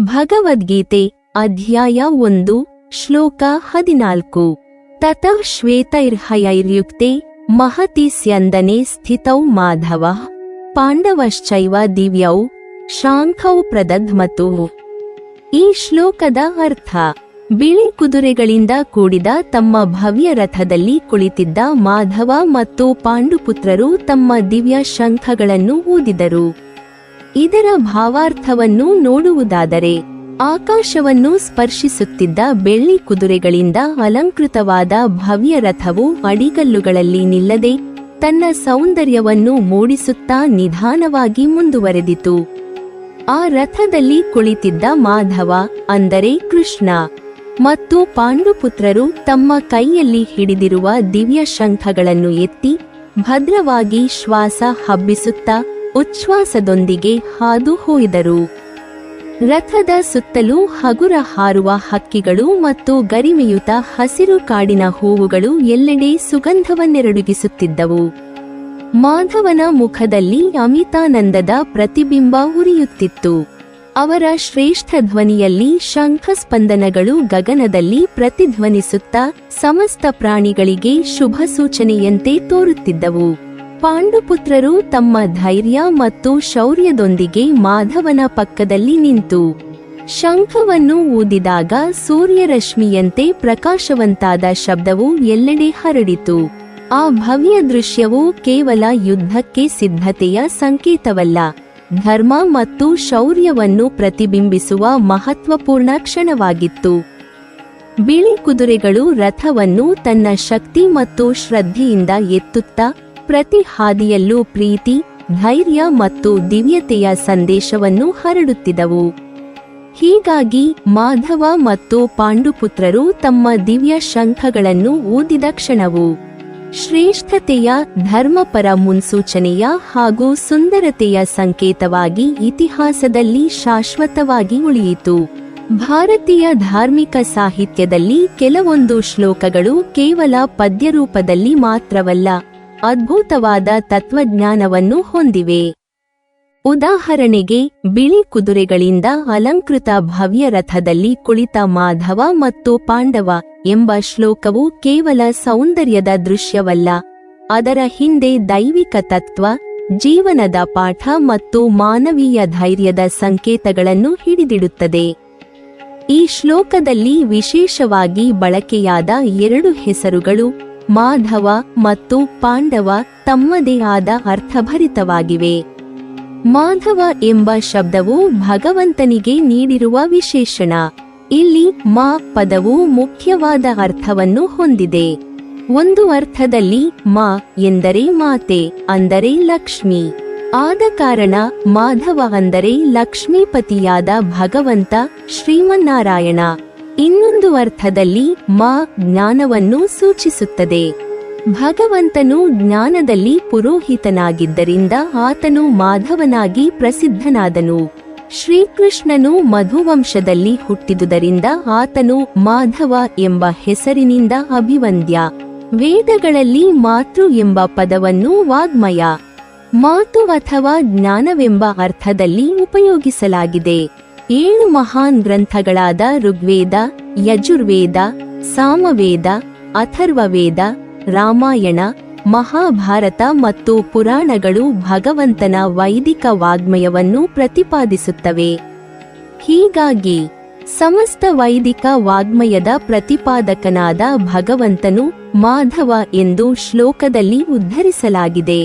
ಭಗವದ್ಗೀತೆ ಅಧ್ಯಾಯ 1 ಶ್ಲೋಕ 14 ತತಃ ಶ್ವೇತೈರ್ಹಯೈರ್ಯುಕ್ತೆ ಮಹತಿ ಸ್ಯಂದನೆ ಸ್ಥಿತೌ ಮಾಧವಃ ಪಾಂಡವಶ್ಚೈವ ದಿವ್ಯೌ ಶಾಂಖೌ ಪ್ರದಧ್ಮತು. ಈ ಶ್ಲೋಕದ ಅರ್ಥ: ಬಿಳಿ ಕುದುರೆಗಳಿಂದ ಕೂಡಿದ ತಮ್ಮ ಭವ್ಯ ರಥದಲ್ಲಿ ಕುಳಿತಿದ್ದ ಮಾಧವ ಮತ್ತು ಪಾಂಡುಪುತ್ರರು ತಮ್ಮ ದಿವ್ಯ ಶಂಖಗಳನ್ನು ಊದಿದರು. ಇದರ ಭಾವಾರ್ಥವನ್ನು ನೋಡುವುದಾದರೆ, ಆಕಾಶವನ್ನು ಸ್ಪರ್ಶಿಸುತ್ತಿದ್ದ ಬೆಳ್ಳಿ ಕುದುರೆಗಳಿಂದ ಅಲಂಕೃತವಾದ ಭವ್ಯ ರಥವು ಅಡಿಗಲ್ಲುಗಳಲ್ಲಿ ನಿಲ್ಲದೆ ತನ್ನ ಸೌಂದರ್ಯವನ್ನು ಮೂಡಿಸುತ್ತಾ ನಿಧಾನವಾಗಿ ಮುಂದುವರೆದಿತು. ಆ ರಥದಲ್ಲಿ ಕುಳಿತಿದ್ದ ಮಾಧವ ಅಂದರೆ ಕೃಷ್ಣ ಮತ್ತು ಪಾಂಡುಪುತ್ರರು ತಮ್ಮ ಕೈಯಲ್ಲಿ ಹಿಡಿದಿರುವ ದಿವ್ಯ ಶಂಖಗಳನ್ನು ಎತ್ತಿ ಭದ್ರವಾಗಿ ಶ್ವಾಸ ಹಬ್ಬಿಸುತ್ತಾ ಉಚ್ಛ್ವಾಸದೊಂದಿಗೆ ಹಾದು ಹೋಯಿದರು. ರಥದ ಸುತ್ತಲೂ ಹಗುರ ಹಾರುವ ಹಕ್ಕಿಗಳು ಮತ್ತು ಗರಿಮೆಯುತ ಹಸಿರು ಕಾಡಿನ ಹೂವುಗಳು ಎಲ್ಲೆಡೆ ಸುಗಂಧವನ್ನೆರಡುಗಿಸುತ್ತಿದ್ದವು. ಮಾಧವನ ಮುಖದಲ್ಲಿ ಅಮಿತಾನಂದದ ಪ್ರತಿಬಿಂಬ ಉರಿಯುತ್ತಿತ್ತು. ಅವರ ಶ್ರೇಷ್ಠ ಧ್ವನಿಯಲ್ಲಿ ಶಂಖಸ್ಪಂದನಗಳು ಗಗನದಲ್ಲಿ ಪ್ರತಿಧ್ವನಿಸುತ್ತಾ ಸಮಸ್ತ ಪ್ರಾಣಿಗಳಿಗೆ ಶುಭ ಸೂಚನೆಯಂತೆ ತೋರುತ್ತಿದ್ದವು. ಪಾಂಡುಪುತ್ರರು ತಮ್ಮ ಧೈರ್ಯ ಮತ್ತು ಶೌರ್ಯದೊಂದಿಗೆ ಮಾಧವನ ಪಕ್ಕದಲ್ಲಿ ನಿಂತು ಶಂಖವನ್ನು ಊದಿದಾಗ ಸೂರ್ಯರಶ್ಮಿಯಂತೆ ಪ್ರಕಾಶವಂತಾದ ಶಬ್ದವು ಎಲ್ಲೆಡೆ ಹರಡಿತು. ಆ ಭವ್ಯ ದೃಶ್ಯವು ಕೇವಲ ಯುದ್ಧಕ್ಕೆ ಸಿದ್ಧತೆಯ ಸಂಕೇತವಲ್ಲ, ಧರ್ಮ ಮತ್ತು ಶೌರ್ಯವನ್ನು ಪ್ರತಿಬಿಂಬಿಸುವ ಮಹತ್ವಪೂರ್ಣ ಕ್ಷಣವಾಗಿತ್ತು. ಬಿಳಿ ಕುದುರೆಗಳು ರಥವನ್ನು ತನ್ನ ಶಕ್ತಿ ಮತ್ತು ಶ್ರದ್ಧೆಯಿಂದ ಎತ್ತುತ್ತಾ ಪ್ರತಿ ಹಾದಿಯಲ್ಲೂ ಪ್ರೀತಿ, ಧೈರ್ಯ ಮತ್ತು ದಿವ್ಯತೆಯ ಸಂದೇಶವನ್ನು ಹರಡುತ್ತಿದ್ದವು. ಹೀಗಾಗಿ ಮಾಧವ ಮತ್ತು ಪಾಂಡುಪುತ್ರರು ತಮ್ಮ ದಿವ್ಯ ಶಂಖಗಳನ್ನು ಊದಿದ ಕ್ಷಣವು ಶ್ರೇಷ್ಠತೆಯ, ಧರ್ಮಪರ ಮುನ್ಸೂಚನೆಯ ಹಾಗೂ ಸುಂದರತೆಯ ಸಂಕೇತವಾಗಿ ಇತಿಹಾಸದಲ್ಲಿ ಶಾಶ್ವತವಾಗಿ ಉಳಿಯಿತು. ಭಾರತೀಯ ಧಾರ್ಮಿಕ ಸಾಹಿತ್ಯದಲ್ಲಿ ಕೆಲವೊಂದು ಶ್ಲೋಕಗಳು ಕೇವಲ ಪದ್ಯರೂಪದಲ್ಲಿ ಮಾತ್ರವಲ್ಲ, ಅದ್ಭುತವಾದ ತತ್ವಜ್ಞಾನವನ್ನು ಹೊಂದಿವೆ. ಉದಾಹರಣೆಗೆ, ಬಿಳಿ ಕುದುರೆಗಳಿಂದ ಅಲಂಕೃತ ಭವ್ಯ ರಥದಲ್ಲಿ ಕುಳಿತ ಮಾಧವ ಮತ್ತು ಪಾಂಡವ ಎಂಬ ಶ್ಲೋಕವು ಕೇವಲ ಸೌಂದರ್ಯದ ದೃಶ್ಯವಲ್ಲ, ಅದರ ಹಿಂದೆ ದೈವಿಕ ತತ್ವ, ಜೀವನದ ಪಾಠ ಮತ್ತು ಮಾನವೀಯ ಧೈರ್ಯದ ಸಂಕೇತಗಳನ್ನು ಹಿಡಿದಿಡುತ್ತದೆ. ಈ ಶ್ಲೋಕದಲ್ಲಿ ವಿಶೇಷವಾಗಿ ಬಳಕೆಯಾದ 2 ಹೆಸರುಗಳು ಮಾಧವ ಮತ್ತು ಪಾಂಡವ ತಮ್ಮದೇ ಆದ ಅರ್ಥಭರಿತವಾಗಿವೆ. ಮಾಧವ ಎಂಬ ಶಬ್ದವು ಭಗವಂತನಿಗೆ ನೀಡಿರುವ ವಿಶೇಷಣ. ಇಲ್ಲಿ ಮಾ ಪದವು ಮುಖ್ಯವಾದ ಅರ್ಥವನ್ನು ಹೊಂದಿದೆ. ಒಂದು ಅರ್ಥದಲ್ಲಿ ಮಾ ಎಂದರೆ ಮಾತೆ, ಅಂದರೆ ಲಕ್ಷ್ಮಿ. ಆದ ಕಾರಣ ಮಾಧವ ಅಂದರೆ ಲಕ್ಷ್ಮೀಪತಿಯಾದ ಭಗವಂತ ಶ್ರೀಮನ್ನಾರಾಯಣ. ಇನ್ನೊಂದು ಅರ್ಥದಲ್ಲಿ ಮಾ ಜ್ಞಾನವನ್ನು ಸೂಚಿಸುತ್ತದೆ. ಭಗವಂತನು ಜ್ಞಾನದಲ್ಲಿ ಪುರೋಹಿತನಾಗಿದ್ದರಿಂದ ಆತನು ಮಾಧವನಾಗಿ ಪ್ರಸಿದ್ಧನಾದನು. ಶ್ರೀಕೃಷ್ಣನು ಮಧುವಂಶದಲ್ಲಿ ಹುಟ್ಟಿದುದರಿಂದ ಆತನು ಮಾಧವ ಎಂಬ ಹೆಸರಿನಿಂದ ಅಭಿವಂದ್ಯ. ವೇದಗಳಲ್ಲಿ ಮಾತೃ ಎಂಬ ಪದವನ್ನು ವಾಗ್ಮಯ, ಮಾತು ಅಥವಾ ಜ್ಞಾನವೆಂಬ ಅರ್ಥದಲ್ಲಿ ಉಪಯೋಗಿಸಲಾಗಿದೆ. 7 ಮಹಾನ್ ಗ್ರಂಥಗಳಾದ ಋಗ್ವೇದ, ಯಜುರ್ವೇದ, ಸಾಮವೇದ, ಅಥರ್ವವೇದ, ರಾಮಾಯಣ, ಮಹಾಭಾರತ ಮತ್ತು ಪುರಾಣಗಳು ಭಗವಂತನ ವೈದಿಕ ವಾಗ್ಮಯವನ್ನು ಪ್ರತಿಪಾದಿಸುತ್ತವೆ. ಹೀಗಾಗಿ ಸಮಸ್ತ ವೈದಿಕ ವಾಗ್ಮಯದ ಪ್ರತಿಪಾದಕನಾದ ಭಗವಂತನು ಮಾಧವ ಎಂದು ಶ್ಲೋಕದಲ್ಲಿ ಉದ್ಧರಿಸಲಾಗಿದೆ.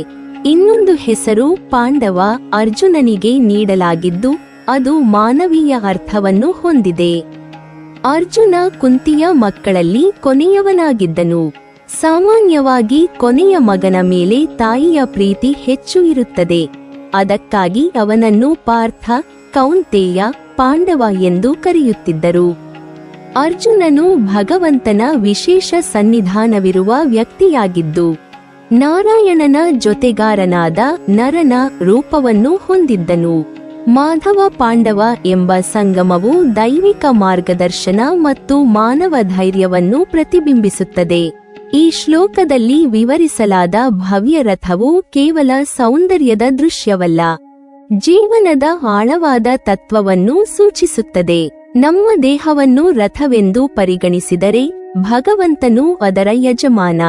ಇನ್ನೊಂದು ಹೆಸರು ಪಾಂಡವ ಅರ್ಜುನನಿಗೆ ನೀಡಲಾಗಿದ್ದು, ಅದು ಮಾನವೀಯ ಅರ್ಥವನ್ನು ಹೊಂದಿದೆ. ಅರ್ಜುನ ಕುಂತಿಯ ಮಕ್ಕಳಲ್ಲಿ ಕೊನೆಯವನಾಗಿದ್ದನು. ಸಾಮಾನ್ಯವಾಗಿ ಕೊನೆಯ ಮಗನ ಮೇಲೆ ತಾಯಿಯ ಪ್ರೀತಿ ಹೆಚ್ಚು ಇರುತ್ತದೆ. ಅದಕ್ಕಾಗಿ ಅವನನ್ನು ಪಾರ್ಥ, ಕೌಂತೆಯ, ಪಾಂಡವ ಎಂದು ಕರೆಯುತ್ತಿದ್ದರು. ಅರ್ಜುನನು ಭಗವಂತನ ವಿಶೇಷ ಸನ್ನಿಧಾನವಿರುವ ವ್ಯಕ್ತಿಯಾಗಿದ್ದು, ನಾರಾಯಣನ ಜೊತೆಗಾರನಾದ ನರನ ರೂಪವನ್ನು ಹೊಂದಿದ್ದನು. ಮಾಧವ ಪಾಂಡವ ಎಂಬ ಸಂಗಮವು ದೈವಿಕ ಮಾರ್ಗದರ್ಶನ ಮತ್ತು ಮಾನವ ಧೈರ್ಯವನ್ನು ಪ್ರತಿಬಿಂಬಿಸುತ್ತದೆ. ಈ ಶ್ಲೋಕದಲ್ಲಿ ವಿವರಿಸಲಾದ ಭವ್ಯ ರಥವು ಕೇವಲ ಸೌಂದರ್ಯದ ದೃಶ್ಯವಲ್ಲ, ಜೀವನದ ಆಳವಾದ ತತ್ವವನ್ನು ಸೂಚಿಸುತ್ತದೆ. ನಮ್ಮ ದೇಹವನ್ನು ರಥವೆಂದು ಪರಿಗಣಿಸಿದರೆ ಭಗವಂತನು ಅದರ ಯಜಮಾನ.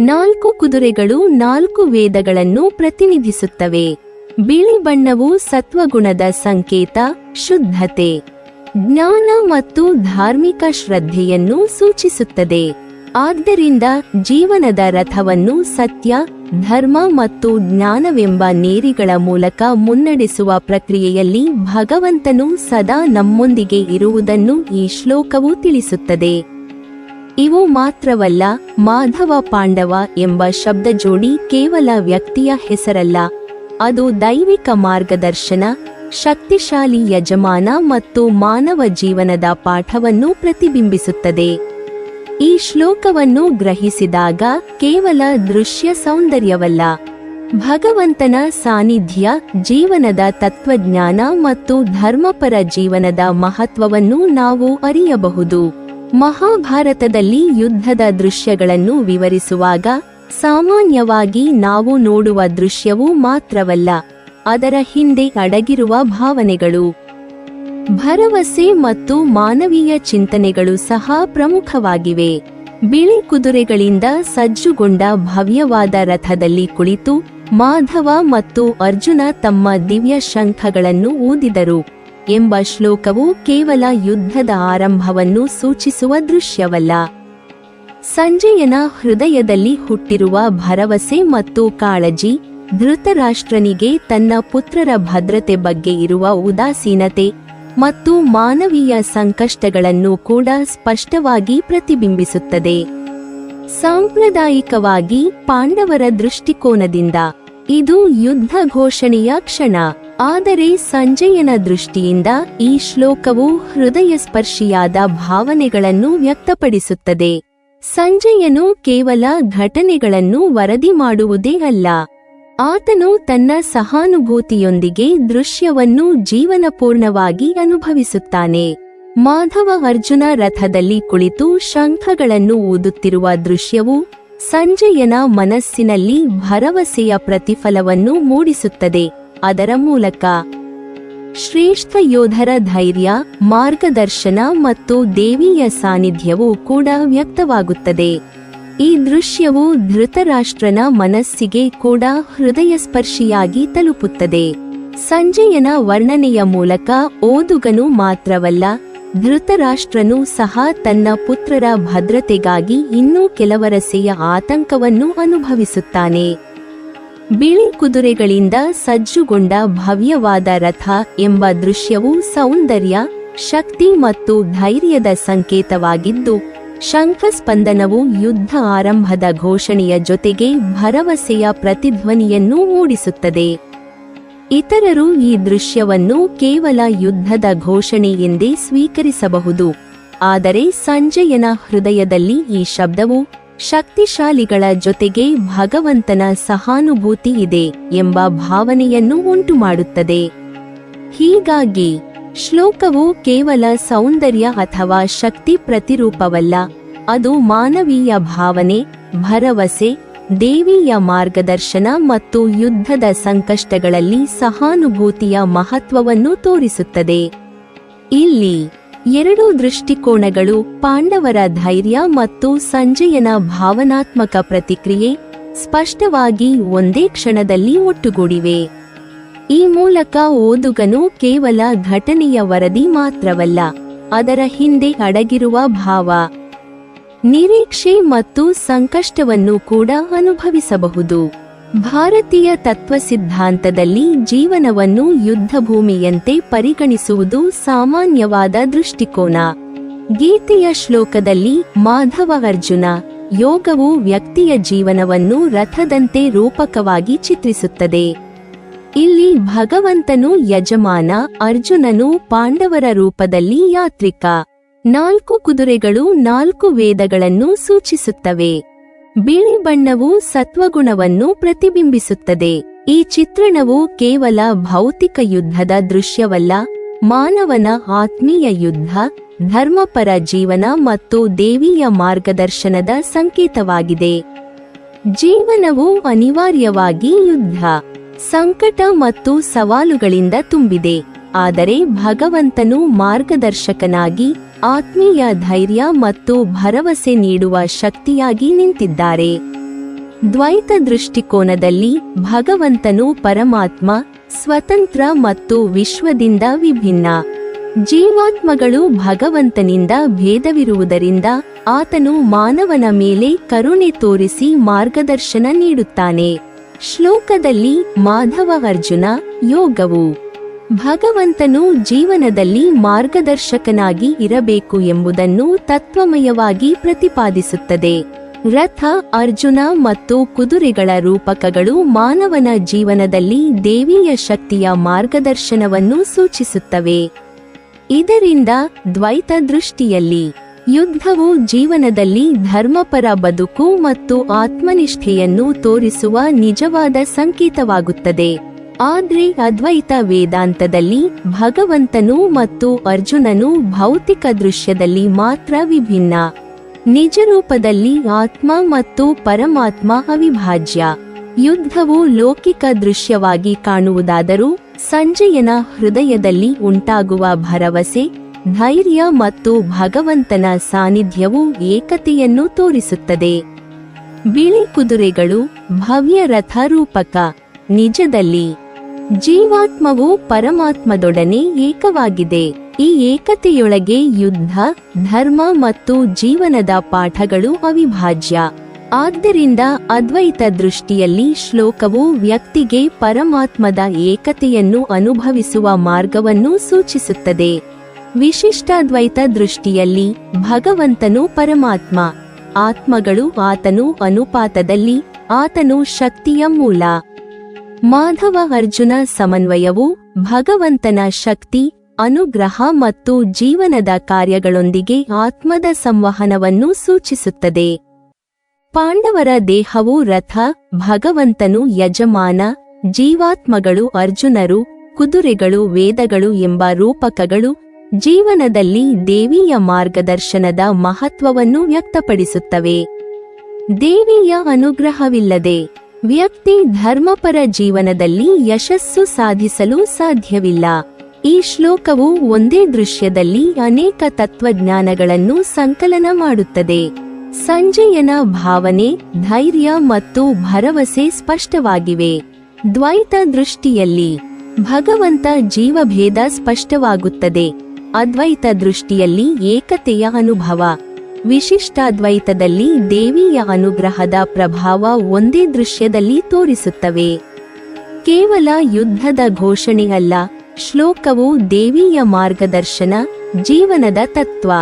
4 ಕುದುರೆಗಳು 4 ವೇದಗಳನ್ನು ಪ್ರತಿನಿಧಿಸುತ್ತವೆ. ಬಿಳಿ ಬಣ್ಣವು ಸತ್ವಗುಣದ ಸಂಕೇತ, ಶುದ್ಧತೆ, ಜ್ಞಾನ ಮತ್ತು ಧಾರ್ಮಿಕ ಶ್ರದ್ಧೆಯನ್ನು ಸೂಚಿಸುತ್ತದೆ. ಆದ್ದರಿಂದ ಜೀವನದ ರಥವನ್ನು ಸತ್ಯ, ಧರ್ಮ ಮತ್ತು ಜ್ಞಾನವೆಂಬ ನೇರಿಗಳ ಮೂಲಕ ಮುನ್ನಡೆಸುವ ಪ್ರಕ್ರಿಯೆಯಲ್ಲಿ ಭಗವಂತನು ಸದಾ ನಮ್ಮೊಂದಿಗೆ ಇರುವುದನ್ನು ಈ ಶ್ಲೋಕವು ತಿಳಿಸುತ್ತದೆ. ಇವು ಮಾತ್ರವಲ್ಲ, ಮಾಧವ ಪಾಂಡವ ಎಂಬ ಶಬ್ದಜೋಡಿ ಕೇವಲ ವ್ಯಕ್ತಿಯ ಹೆಸರಲ್ಲ, ಅದು ದೈವಿಕ ಮಾರ್ಗದರ್ಶನ, ಶಕ್ತಿಶಾಲಿ ಯಜಮಾನ ಮತ್ತು ಮಾನವ ಜೀವನದ ಪಾಠವನ್ನು ಪ್ರತಿಬಿಂಬಿಸುತ್ತದೆ. ಈ ಶ್ಲೋಕವನ್ನು ಗ್ರಹಿಸಿದಾಗ ಕೇವಲ ದೃಶ್ಯ ಸೌಂದರ್ಯವಲ್ಲ, ಭಗವಂತನ ಸಾನ್ನಿಧ್ಯ, ಜೀವನದ ತತ್ವಜ್ಞಾನ ಮತ್ತು ಧರ್ಮಪರ ಜೀವನದ ಮಹತ್ವವನ್ನು ನಾವು ಅರಿಯಬಹುದು. ಮಹಾಭಾರತದಲ್ಲಿ ಯುದ್ಧದ ದೃಶ್ಯಗಳನ್ನು ವಿವರಿಸುವಾಗ ಸಾಮಾನ್ಯವಾಗಿ ನಾವು ನೋಡುವ ದೃಶ್ಯವು ಮಾತ್ರವಲ್ಲ, ಅದರ ಹಿಂದೆ ಅಡಗಿರುವ ಭಾವನೆಗಳು, ಭರವಸೆ ಮತ್ತು ಮಾನವೀಯ ಚಿಂತನೆಗಳು ಸಹ ಪ್ರಮುಖವಾಗಿವೆ. ಬಿಳಿ ಕುದುರೆಗಳಿಂದ ಸಜ್ಜುಗೊಂಡ ಭವ್ಯವಾದ ರಥದಲ್ಲಿ ಕುಳಿತು ಮಾಧವ ಮತ್ತು ಅರ್ಜುನ ತಮ್ಮ ದಿವ್ಯ ಶಂಖಗಳನ್ನು ಊದಿದರು ಎಂಬ ಶ್ಲೋಕವು ಕೇವಲ ಯುದ್ಧದ ಆರಂಭವನ್ನು ಸೂಚಿಸುವ ದೃಶ್ಯವಲ್ಲ, ಸಂಜಯನ ಹೃದಯದಲ್ಲಿ ಹುಟ್ಟಿರುವ ಭರವಸೆ ಮತ್ತು ಕಾಳಜಿ, ಧೃತರಾಷ್ಟ್ರನಿಗೆ ತನ್ನ ಪುತ್ರರ ಭದ್ರತೆ ಬಗ್ಗೆ ಇರುವ ಉದಾಸೀನತೆ ಮತ್ತು ಮಾನವೀಯ ಸಂಕಷ್ಟಗಳನ್ನು ಕೂಡ ಸ್ಪಷ್ಟವಾಗಿ ಪ್ರತಿಬಿಂಬಿಸುತ್ತದೆ. ಸಾಂಪ್ರದಾಯಿಕವಾಗಿ ಪಾಂಡವರ ದೃಷ್ಟಿಕೋನದಿಂದ ಇದು ಯುದ್ಧ ಘೋಷಣೆಯ ಕ್ಷಣ, ಆದರೆ ಸಂಜಯನ ದೃಷ್ಟಿಯಿಂದ ಈ ಶ್ಲೋಕವು ಹೃದಯಸ್ಪರ್ಶಿಯಾದ ಭಾವನೆಗಳನ್ನು ವ್ಯಕ್ತಪಡಿಸುತ್ತದೆ. ಸಂಜಯನು ಕೇವಲ ಘಟನೆಗಳನ್ನು ವರದಿ ಮಾಡುವುದೇ ಅಲ್ಲ, ಆತನು ತನ್ನ ಸಹಾನುಭೂತಿಯೊಂದಿಗೆ ದೃಶ್ಯವನ್ನು ಜೀವನಪೂರ್ಣವಾಗಿ ಅನುಭವಿಸುತ್ತಾನೆ. ಮಾಧವ ಅರ್ಜುನ ರಥದಲ್ಲಿ ಕುಳಿತು ಶಂಖಗಳನ್ನು ಊದುತ್ತಿರುವ ದೃಶ್ಯವು ಸಂಜಯನ ಮನಸ್ಸಿನಲ್ಲಿ ಭರವಸೆಯ ಪ್ರತಿಫಲವನ್ನು ಮೂಡಿಸುತ್ತದೆ. ಅದರ ಮೂಲಕ ಶ್ರೇಷ್ಠ ಯೋಧರ ಧೈರ್ಯ, ಮಾರ್ಗದರ್ಶನ ಮತ್ತು ದೇವಿಯ ಸಾನ್ನಿಧ್ಯವು ಕೂಡ ವ್ಯಕ್ತವಾಗುತ್ತದೆ. ಈ ದೃಶ್ಯವು ಧೃತರಾಷ್ಟ್ರನ ಮನಸ್ಸಿಗೆ ಕೂಡ ಹೃದಯಸ್ಪರ್ಶಿಯಾಗಿ ತಲುಪುತ್ತದೆ. ಸಂಜಯನ ವರ್ಣನೆಯ ಮೂಲಕ ಓದುಗನು ಮಾತ್ರವಲ್ಲ, ಧೃತರಾಷ್ಟ್ರನು ಸಹ ತನ್ನ ಪುತ್ರರ ಭದ್ರತೆಗಾಗಿ ಇನ್ನೂ ಕೆಲವರಸೆಯ ಆತಂಕವನ್ನು ಅನುಭವಿಸುತ್ತಾನೆ. ಬಿಳಿ ಕುದುರೆಗಳಿಂದ ಸಜ್ಜುಗೊಂಡ ಭವ್ಯವಾದ ರಥ ಎಂಬ ದೃಶ್ಯವು ಸೌಂದರ್ಯ, ಶಕ್ತಿ ಮತ್ತು ಧೈರ್ಯದ ಸಂಕೇತವಾಗಿದ್ದು, ಶಂಖಸ್ಪಂದನವು ಯುದ್ಧ ಆರಂಭದ ಘೋಷಣೆಯ ಜೊತೆಗೆ ಭರವಸೆಯ ಪ್ರತಿಧ್ವನಿಯನ್ನು ಮೂಡಿಸುತ್ತದೆ. ಇತರರು ಈ ದೃಶ್ಯವನ್ನು ಕೇವಲ ಯುದ್ಧದ ಘೋಷಣೆ ಎಂದೇ ಸ್ವೀಕರಿಸಬಹುದು, ಆದರೆ ಸಂಜಯನ ಹೃದಯದಲ್ಲಿ ಈ ಶಬ್ದವು ಶಕ್ತಿಶಾಲಿಗಳ ಜೊತೆಗೆ ಭಗವಂತನ ಸಹಾನುಭೂತಿ ಇದೆ ಎಂಬ ಭಾವನೆಯನ್ನು ಉಂಟುಮಾಡುತ್ತದೆ. ಹೀಗಾಗಿ ಶ್ಲೋಕವು ಕೇವಲ ಸೌಂದರ್ಯ ಅಥವಾ ಶಕ್ತಿ ಪ್ರತಿರೂಪವಲ್ಲ, ಅದು ಮಾನವೀಯ ಭಾವನೆ, ಭರವಸೆ, ದೇವಿಯ ಮಾರ್ಗದರ್ಶನ ಮತ್ತು ಯುದ್ಧದ ಸಂಕಷ್ಟಗಳಲ್ಲಿ ಸಹಾನುಭೂತಿಯ ಮಹತ್ವವನ್ನು ತೋರಿಸುತ್ತದೆ. ಇಲ್ಲಿ 2 ದೃಷ್ಟಿಕೋನಗಳು, ಪಾಂಡವರ ಧೈರ್ಯ ಮತ್ತು ಸಂಜಯನ ಭಾವನಾತ್ಮಕ ಪ್ರತಿಕ್ರಿಯೆ, ಸ್ಪಷ್ಟವಾಗಿ ಒಂದೇ ಕ್ಷಣದಲ್ಲಿ ಒಟ್ಟುಗೂಡಿವೆ. ಈ ಮೂಲಕ ಓದುಗನು ಕೇವಲ ಘಟನೆಯ ವರದಿ ಮಾತ್ರವಲ್ಲ, ಅದರ ಹಿಂದೆ ಅಡಗಿರುವ ಭಾವ, ನಿರೀಕ್ಷೆ ಮತ್ತು ಸಂಕಷ್ಟವನ್ನು ಕೂಡ ಅನುಭವಿಸಬಹುದು. ಭಾರತೀಯ ತತ್ವಸಿದ್ಧಾಂತದಲ್ಲಿ ಜೀವನವನ್ನು ಯುದ್ಧಭೂಮಿಯಂತೆ ಪರಿಗಣಿಸುವುದು ಸಾಮಾನ್ಯವಾದ ದೃಷ್ಟಿಕೋನ. ಗೀತೆಯ ಶ್ಲೋಕದಲ್ಲಿ ಮಾಧವ ಅರ್ಜುನ ಯೋಗವು ವ್ಯಕ್ತಿಯ ಜೀವನವನ್ನು ರಥದಂತೆ ರೂಪಕವಾಗಿ ಚಿತ್ರಿಸುತ್ತದೆ. ಇಲ್ಲಿ ಭಗವಂತನು ಯಜಮಾನ, ಅರ್ಜುನನು ಪಾಂಡವರ ರೂಪದಲ್ಲಿ ಯಾತ್ರಿಕ. 4 ಕುದುರೆಗಳು 4 ವೇದಗಳನ್ನು ಸೂಚಿಸುತ್ತವೆ. ಬಿಳಿ ಬಣ್ಣವು ಸತ್ವಗುಣವನ್ನು ಪ್ರತಿಬಿಂಬಿಸುತ್ತದೆ. ಈ ಚಿತ್ರಣವು ಕೇವಲ ಭೌತಿಕ ಯುದ್ಧದ ದೃಶ್ಯವಲ್ಲ, ಮಾನವನ ಆತ್ಮೀಯ ಯುದ್ಧ, ಧರ್ಮಪರ ಜೀವನ ಮತ್ತು ದೇವಿಯ ಮಾರ್ಗದರ್ಶನದ ಸಂಕೇತವಾಗಿದೆ. ಜೀವನವು ಅನಿವಾರ್ಯವಾಗಿ ಯುದ್ಧ. ಸಂಕಟ ಮತ್ತು ಸವಾಲುಗಳಿಂದ ತುಂಬಿದೆ. ಆದರೆ ಭಗವಂತನು ಮಾರ್ಗದರ್ಶಕನಾಗಿ, ಆತ್ಮೀಯ ಧೈರ್ಯ ಮತ್ತು ಭರವಸೆ ನೀಡುವ ಶಕ್ತಿಯಾಗಿ ನಿಂತಿದ್ದಾರೆ. ದ್ವೈತ ದೃಷ್ಟಿಕೋನದಲ್ಲಿ ಭಗವಂತನು ಪರಮಾತ್ಮ, ಸ್ವತಂತ್ರ ಮತ್ತು ವಿಶ್ವದಿಂದ ವಿಭಿನ್ನ. ಜೀವಾತ್ಮಗಳು ಭಗವಂತನಿಂದ ಭೇದವಿರುವುದರಿಂದ ಆತನು ಮಾನವನ ಮೇಲೆ ಕರುಣೆ ತೋರಿಸಿ ಮಾರ್ಗದರ್ಶನ ನೀಡುತ್ತಾನೆ. ಶ್ಲೋಕದಲ್ಲಿ ಮಾಧವ ಅರ್ಜುನ ಯೋಗವು ಭಗವಂತನು ಜೀವನದಲ್ಲಿ ಮಾರ್ಗದರ್ಶಕನಾಗಿ ಇರಬೇಕು ಎಂಬುದನ್ನು ತತ್ವಮಯವಾಗಿ ಪ್ರತಿಪಾದಿಸುತ್ತದೆ. ರಥ, ಅರ್ಜುನ ಮತ್ತು ಕುದುರೆಗಳ ರೂಪಕಗಳು ಮಾನವನ ಜೀವನದಲ್ಲಿ ದೇವಿಯ ಶಕ್ತಿಯ ಮಾರ್ಗದರ್ಶನವನ್ನು ಸೂಚಿಸುತ್ತವೆ. ಇದರಿಂದ ದ್ವೈತ ದೃಷ್ಟಿಯಲ್ಲಿ ಯುದ್ಧವು ಜೀವನದಲ್ಲಿ ಧರ್ಮಪರ ಬದುಕು ಮತ್ತು ಆತ್ಮನಿಷ್ಠೆಯನ್ನು ತೋರಿಸುವ ನಿಜವಾದ ಸಂಕೇತವಾಗುತ್ತದೆ. ಆದರೆ ಅದ್ವೈತ ವೇದಾಂತದಲ್ಲಿ ಭಗವಂತನು ಮತ್ತು ಅರ್ಜುನನು ಭೌತಿಕ ದೃಶ್ಯದಲ್ಲಿ ಮಾತ್ರ ವಿಭಿನ್ನ. ನಿಜರೂಪದಲ್ಲಿ ಆತ್ಮ ಮತ್ತು ಪರಮಾತ್ಮ ಅವಿಭಾಜ್ಯ. ಯುದ್ಧವು ಲೌಕಿಕ ದೃಶ್ಯವಾಗಿ ಕಾಣುವುದಾದರೂ ಸಂಜಯನ ಹೃದಯದಲ್ಲಿ ಉಂಟಾಗುವ ಭರವಸೆ, ಧೈರ್ಯ ಮತ್ತು ಭಗವಂತನ ಸಾನ್ನಿಧ್ಯವು ಏಕತೆಯನ್ನು ತೋರಿಸುತ್ತದೆ. ಬಿಳಿ ಕುದುರೆಗಳು ಭವ್ಯ ರಥ ರೂಪಕ. ನಿಜದಲ್ಲಿ ಜೀವಾತ್ಮವು ಪರಮಾತ್ಮದೊಡನೆ ಏಕವಾಗಿದೆ. ಈ ಏಕತೆಯೊಳಗೆ ಯುದ್ಧ, ಧರ್ಮ ಮತ್ತು ಜೀವನದ ಪಾಠಗಳು ಅವಿಭಾಜ್ಯ. ಆದ್ದರಿಂದ ಅದ್ವೈತ ದೃಷ್ಟಿಯಲ್ಲಿ ಶ್ಲೋಕವು ವ್ಯಕ್ತಿಗೆ ಪರಮಾತ್ಮದ ಏಕತೆಯನ್ನು ಅನುಭವಿಸುವ ಮಾರ್ಗವನ್ನು ಸೂಚಿಸುತ್ತದೆ. ವಿಶಿಷ್ಟಾದ್ವೈತ ದೃಷ್ಟಿಯಲ್ಲಿ ಭಗವಂತನು ಪರಮಾತ್ಮ, ಆತ್ಮಗಳು ಆತನು ಅನುಪಾತದಲ್ಲಿ, ಆತನು ಶಕ್ತಿಯ ಮೂಲ. ಮಾಧವ ಅರ್ಜುನ ಸಮನ್ವಯವು ಭಗವಂತನ ಶಕ್ತಿ, ಅನುಗ್ರಹ ಮತ್ತು ಜೀವನದ ಕಾರ್ಯಗಳೊಂದಿಗೆ ಆತ್ಮದ ಸಂವಹನವನ್ನು ಸೂಚಿಸುತ್ತದೆ. ಪಾಂಡವರ ದೇಹವು ರಥ, ಭಗವಂತನು ಯಜಮಾನ, ಜೀವಾತ್ಮಗಳು ಅರ್ಜುನರು, ಕುದುರೆಗಳು ವೇದಗಳು ಎಂಬ ರೂಪಕಗಳು ಜೀವನದಲ್ಲಿ ದೇವಿಯ ಮಾರ್ಗದರ್ಶನದ ಮಹತ್ವವನ್ನು ವ್ಯಕ್ತಪಡಿಸುತ್ತವೆ. ದೇವಿಯ ಅನುಗ್ರಹವಿಲ್ಲದೆ ವ್ಯಕ್ತಿ ಧರ್ಮಪರ ಜೀವನದಲ್ಲಿ ಯಶಸ್ಸು ಸಾಧಿಸಲು ಸಾಧ್ಯವಿಲ್ಲ. ಈ ಶ್ಲೋಕವು ಒಂದೇ ದೃಶ್ಯದಲ್ಲಿ ಅನೇಕ ತತ್ವಜ್ಞಾನಗಳನ್ನು ಸಂಕಲನ ಮಾಡುತ್ತದೆ. ಸಂಜಯನ ಭಾವನೆ, ಧೈರ್ಯ ಮತ್ತು ಭರವಸೆ ಸ್ಪಷ್ಟವಾಗಿವೆ. ದ್ವೈತ ದೃಷ್ಟಿಯಲ್ಲಿ ಭಗವಂತ ಜೀವಭೇದ ಸ್ಪಷ್ಟವಾಗುತ್ತದೆ. ಅದ್ವೈತ ದೃಷ್ಟಿಯಲ್ಲಿ ಏಕತೆಯ ಅನುಭವ. ವಿಶಿಷ್ಟಾದ್ವೈತದಲ್ಲಿ ದೇವಿಯ ಅನುಗ್ರಹದ ಪ್ರಭಾವ ಒಂದೇ ದೃಶ್ಯದಲ್ಲಿ ತೋರಿಸುತ್ತವೆ. ಕೇವಲ ಯುದ್ಧದ ಘೋಷಣೆಯಲ್ಲ, ಶ್ಲೋಕವು ದೇವಿಯ ಮಾರ್ಗದರ್ಶನ, ಜೀವನದ ತತ್ವ,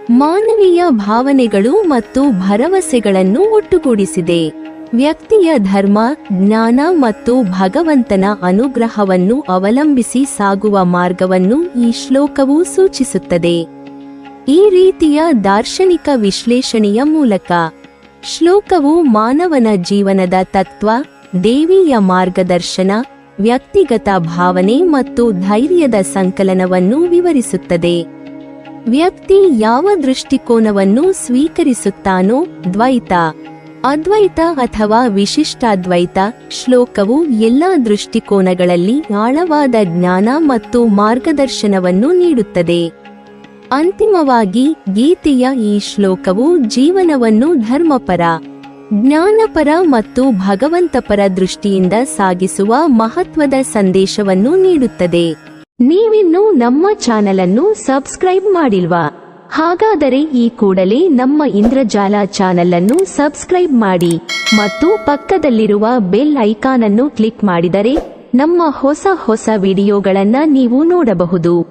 ಮಾನವೀಯ ಭಾವನೆಗಳು ಮತ್ತು ಭರವಸೆಗಳನ್ನು ಒಟ್ಟುಗೂಡಿಸಿದೆ. ವ್ಯಕ್ತಿಯ ಧರ್ಮ, ಜ್ಞಾನ ಮತ್ತು ಭಗವಂತನ ಅನುಗ್ರಹವನ್ನು ಅವಲಂಬಿಸಿ ಸಾಗುವ ಮಾರ್ಗವನ್ನು ಈ ಶ್ಲೋಕವು ಸೂಚಿಸುತ್ತದೆ. ಈ ರೀತಿಯ ದಾರ್ಶನಿಕ ವಿಶ್ಲೇಷಣೆಯ ಮೂಲಕ ಶ್ಲೋಕವು ಮಾನವನ ಜೀವನದ ತತ್ವ, ದೇವಿಯ ಮಾರ್ಗದರ್ಶನ, ವ್ಯಕ್ತಿಗತ ಭಾವನೆ ಮತ್ತು ಧೈರ್ಯದ ಸಂಕಲನವನ್ನು ವಿವರಿಸುತ್ತದೆ. ವ್ಯಕ್ತಿ ಯಾವ ದೃಷ್ಟಿಕೋನವನ್ನು ಸ್ವೀಕರಿಸುತ್ತಾನೋ, ದ್ವೈತ, ಅದ್ವೈತ ಅಥವಾ ವಿಶಿಷ್ಟಾದ್ವೈತ, ಶ್ಲೋಕವು ಎಲ್ಲಾ ದೃಷ್ಟಿಕೋನಗಳಲ್ಲಿ ಆಳವಾದ ಜ್ಞಾನ ಮತ್ತು ಮಾರ್ಗದರ್ಶನವನ್ನು ನೀಡುತ್ತದೆ. ಅಂತಿಮವಾಗಿ ಗೀತೆಯ ಈ ಶ್ಲೋಕವು ಜೀವನವನ್ನು ಧರ್ಮಪರ, ಜ್ಞಾನಪರ ಮತ್ತು ಭಗವಂತಪರ ದೃಷ್ಟಿಯಿಂದ ಸಾಗಿಸುವ ಮಹತ್ವದ ಸಂದೇಶವನ್ನು ನೀಡುತ್ತದೆ. ನೀವಿನ್ನೂ ನಮ್ಮ ಚಾನೆಲ್ ಅನ್ನು ಸಬ್ಸ್ಕ್ರೈಬ್ ಮಾಡಿಲ್ವಾ? ಹಾಗಾದರೆ ಈ ಕೂಡಲೇ ನಮ್ಮ ಇಂದ್ರಜಾಲ ಚಾನೆಲ್ ಅನ್ನು ಸಬ್ಸ್ಕ್ರೈಬ್ ಮಾಡಿ ಮತ್ತು ಪಕ್ಕದಲ್ಲಿರುವ ಬೆಲ್ ಐಕಾನ್ ಅನ್ನು ಕ್ಲಿಕ್ ಮಾಡಿದರೆ ನಮ್ಮ ಹೊಸ ವಿಡಿಯೋಗಳನ್ನು ನೀವು ನೋಡಬಹುದು.